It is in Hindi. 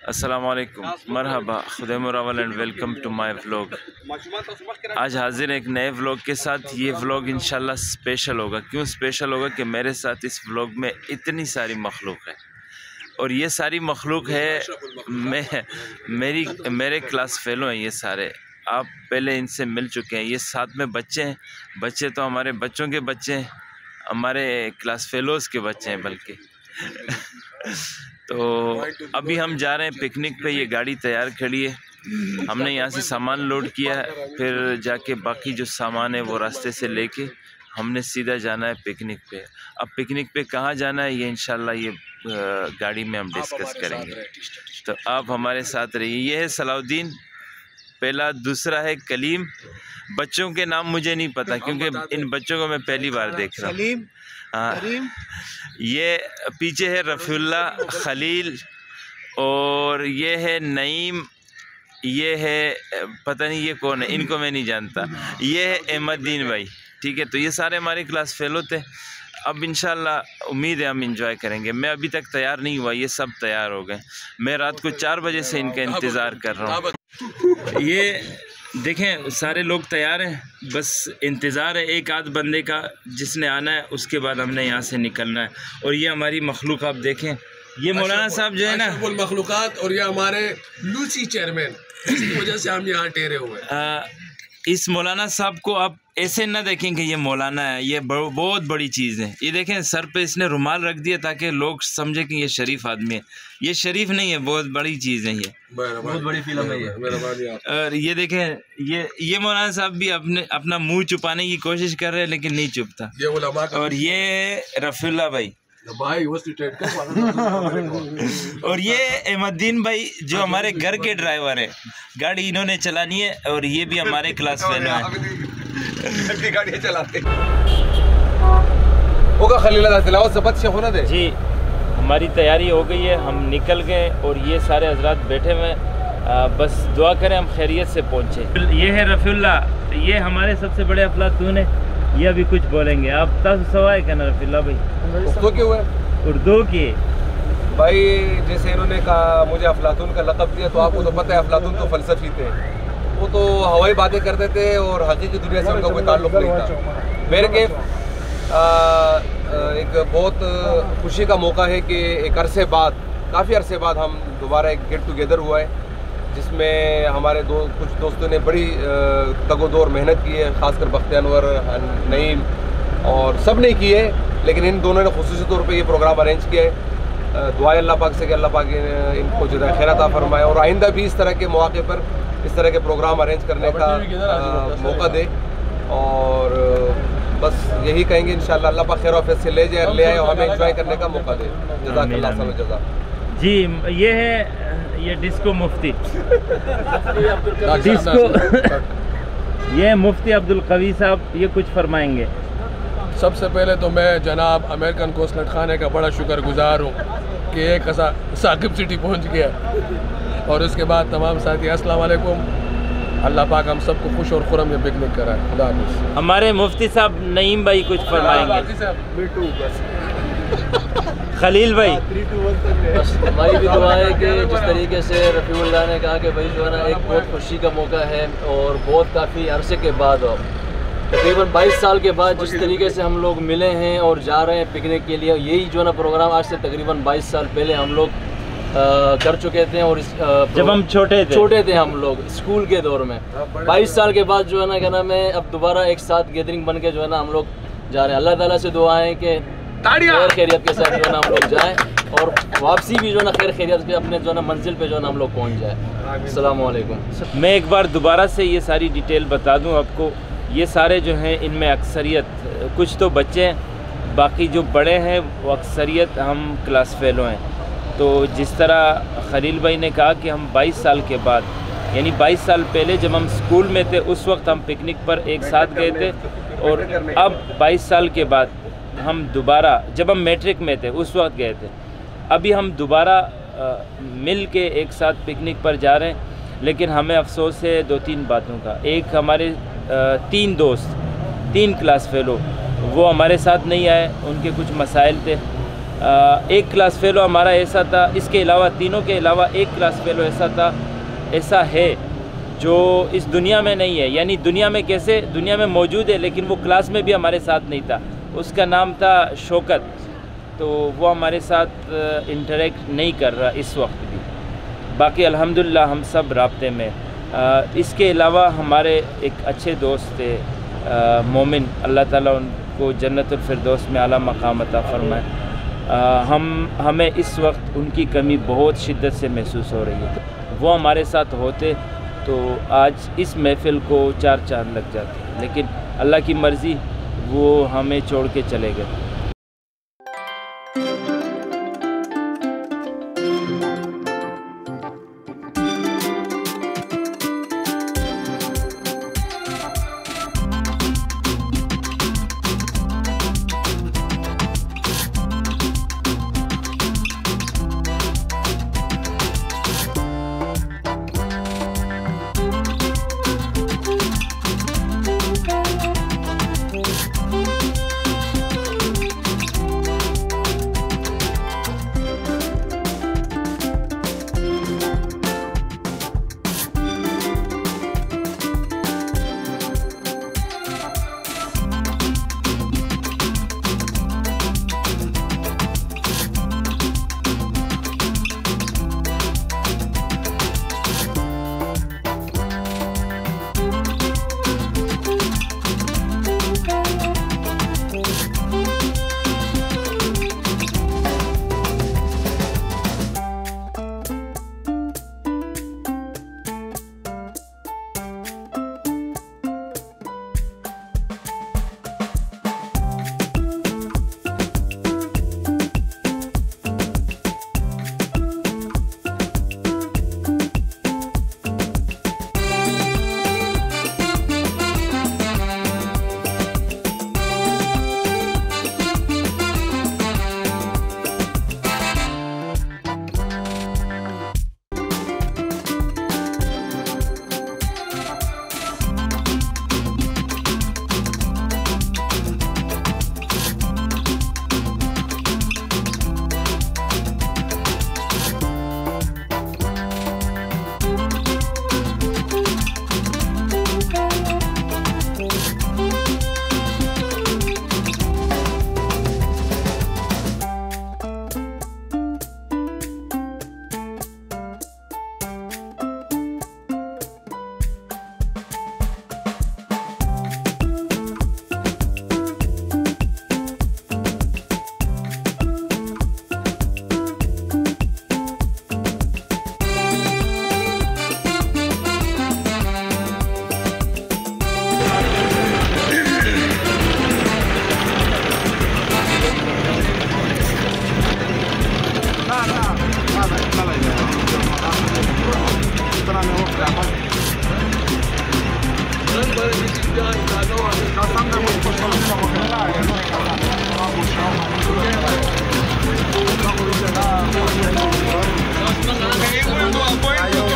अस्सलामुअलैकुम, मरहबा, खुदा मुरावल and welcome to my vlog. आज हाजिर एक नए व्लॉग के साथ। ये व्लॉग इंशाल्लाह स्पेशल होगा। क्यों स्पेशल होगा कि मेरे साथ इस व्लॉग में इतनी सारी मखलूक है, और ये सारी मखलूक है मेरे क्लास फेलो हैं। ये सारे आप पहले इनसे मिल चुके हैं। ये साथ में बच्चे हैं। बच्चे तो हमारे बच्चों के बच्चे हैं, हमारे क्लास फेलोज़ के बच्चे हैं बल्कि। तो अभी हम जा रहे हैं पिकनिक पे। ये गाड़ी तैयार खड़ी है, हमने यहाँ से सामान लोड किया है, फिर जाके बाकी जो सामान है वो रास्ते से लेके हमने सीधा जाना है पिकनिक पे। अब पिकनिक पे कहाँ जाना है ये इंशाल्लाह ये गाड़ी में हम डिस्कस करेंगे। तो आप हमारे साथ रहिए। ये है सलाउद्दीन पहला, दूसरा है कलीम। बच्चों के नाम मुझे नहीं पता क्योंकि इन बच्चों को मैं पहली बार देख रहा हूँ। ये पीछे है रफ़ीउल्ला, खलील, और ये है नईम। ये है पता नहीं ये कौन है, इनको मैं नहीं जानता। ये है अहमदीन भाई, ठीक है। तो ये सारे हमारे क्लास फेलो थे। अब इंशाल्लाह उम्मीद है हम इंजॉय करेंगे। मैं अभी तक तैयार नहीं हुआ, ये सब तैयार हो गए। मैं रात को 4 बजे से इनका इंतज़ार कर रहा हूँ। ये देखें सारे लोग तैयार हैं, बस इंतज़ार है एक आध बंदे का जिसने आना है, उसके बाद हमने यहाँ से निकलना है। और ये हमारी मखलूक आप देखें, ये मौलाना साहब जो है ना मखलूकात, और ये हमारे लूसी चेयरमैन, इसकी वजह से हम यहाँ ठहरे हुए हैं। इस मौलाना साहब को आप ऐसे ना देखें कि ये मौलाना है, ये बहुत बड़ी चीज़ है। ये देखें सर पे इसने रुमाल रख दिया ताकि लोग समझे कि ये शरीफ आदमी है। ये शरीफ नहीं है, बहुत बड़ी चीज़ है। ये बहुत बड़ी फिल्म है ये। और ये देखें ये मौलाना साहब भी अपना मुंह छुपाने की कोशिश कर रहे हैं लेकिन नहीं छुपता। और ये रफ़ीउल्ला भाई और ये अहमदीन भाई जो हमारे घर के ड्राइवर है। गाड़ी इन्होंने चलानी है और ये भी हमारे क्लास फेलो हैं। गाड़ी चलाते होगा खलील तिलावत से बच्चे होना दे जी। हमारी तैयारी हो गई है, हम निकल गए और ये सारे हजरात बैठे हुए हैं। बस दुआ करें हम खैरियत से पहुँचे। ये है रफ़ीउल्ला, ये हमारे सबसे बड़े अफलातून है। ये अभी कुछ बोलेंगे। आप तब सवाल कहना रफ़ीउल्ला भाई उर्दू के हुए उर्दू की भाई। जैसे इन्होंने कहा मुझे अफलातून का लक़ब दिया, तो आपको तो पता है अफलातून तो फ़लसफ़ी थे। वो तो हवाई बातें करते थे और हकीकी दुनिया से उनका कोई ताल्लुक़ नहीं था। मेरे के एक बहुत खुशी का मौका है कि एक अरसे बाद, काफ़ी अरसे बाद हम दोबारा एक गेट टुगेदर हुआ है, जिसमें हमारे कुछ दोस्तों ने बड़ी तगोदोर मेहनत की है, ख़ासकर बख्तियार अनवर, नईम और सब ने की है, लेकिन इन दोनों ने खुसूसी तौर पे ये प्रोग्राम अरेंज किया है। दुआ अल्लाह पाक से कि अल्लाह पाक इनको जज़ाए खैर अता फरमाए और आइंदा भी इस तरह के मौके पर इस तरह के प्रोग्राम अरेंज करने का मौका दे। और बस यही कहेंगे इंशाअल्लाह अल्लाह पाक खैर वाफ़ियत से ले आए और हमें एंजॉय करने का मौका दे। जज़ाकल्लाह खैर जज़ा जी। ये है ये डिस्को मुफ्ती डिस्को ये मुफ्ती अब्दुल कवी साहब, ये कुछ फरमाएंगे। सबसे पहले तो मैं जनाब अमेरिकन कोस्टलट खाने का बड़ा शुक्रगुजार हूँ कि एक साकिब सिटी पहुँच गया। और उसके बाद तमाम साथी अस्सलाम वालेकुम। अल्लाह पाक हम सबको खुश और खुरम में पिकनिक कराए। खुदा हाफ़िज़। हमारे मुफ्ती साहब नईम भाई कुछ फरमाएंगे। खलील भाई हमारी भी दुआ है कि जिस तरीके से रफ़ीउल्लाह ने कहा कि भाई जो है ना एक बहुत खुशी का मौका है और बहुत काफ़ी अरसे के बाद और तकरीबन 22 साल के बाद जिस तरीके से हम लोग मिले हैं और जा रहे हैं पिकनिक के लिए, यही जो है ना प्रोग्राम आज से तकरीबन 22 साल पहले हम लोग कर चुके थे। और जब हम छोटे थे हम लोग स्कूल के दौर में, 22 साल के बाद जो है ना क्या नाम है, अब दोबारा एक साथ गैदरिंग बन के जो है ना हम लोग जा रहे हैं। अल्लाह ताला से दुआ है कि खैर खैरियत के साथ जो है ना हम लोग जाएं और वापसी भी जो है ना खैर खैरियत के अपने जो है ना मंजिल पे जो है ना हम लोग पहुँच जाए। अस्सलाम वालेकुम। मैं एक बार दोबारा से ये सारी डिटेल बता दूं आपको। ये सारे जो हैं इनमें अक्सरियत कुछ तो बच्चे हैं, बाकी जो बड़े हैं वो अक्सरियत हम क्लास फेलो हैं। तो जिस तरह खलील भाई ने कहा कि हम 22 साल के बाद, यानी 22 साल पहले जब हम स्कूल में थे उस वक्त हम पिकनिक पर एक साथ गए थे, और अब 22 साल के बाद हम दोबारा, जब हम मैट्रिक में थे उस वक्त गए थे, अभी हम दोबारा मिल के एक साथ पिकनिक पर जा रहे हैं। लेकिन हमें अफसोस है 2-3 बातों का। एक, हमारे 3 दोस्त, 3 क्लास फेलो वो हमारे साथ नहीं आए, उनके कुछ मसाइल थे। एक क्लास फेलो हमारा ऐसा था, इसके अलावा तीनों के अलावा एक क्लास फेलो ऐसा है जो इस दुनिया में नहीं है। यानी दुनिया में कैसे, दुनिया में मौजूद है लेकिन वो क्लास में भी हमारे साथ नहीं था। उसका नाम था शौकत, तो वो हमारे साथ इंटरेक्ट नहीं कर रहा इस वक्त भी। बाकी अल्हम्दुलिल्लाह हम सब राब्ते में। इसके अलावा हमारे एक अच्छे दोस्त थे मोमिन, अल्लाह ताला उनको जन्नतुल फिरदौस में आला मकाम अता फरमाए। हमें इस वक्त उनकी कमी बहुत शिद्दत से महसूस हो रही है। वो हमारे साथ होते तो आज इस महफ़िल को 4 चाँद लग जाते, लेकिन अल्लाह की मर्ज़ी वो हमें छोड़ के चले गए। Ayo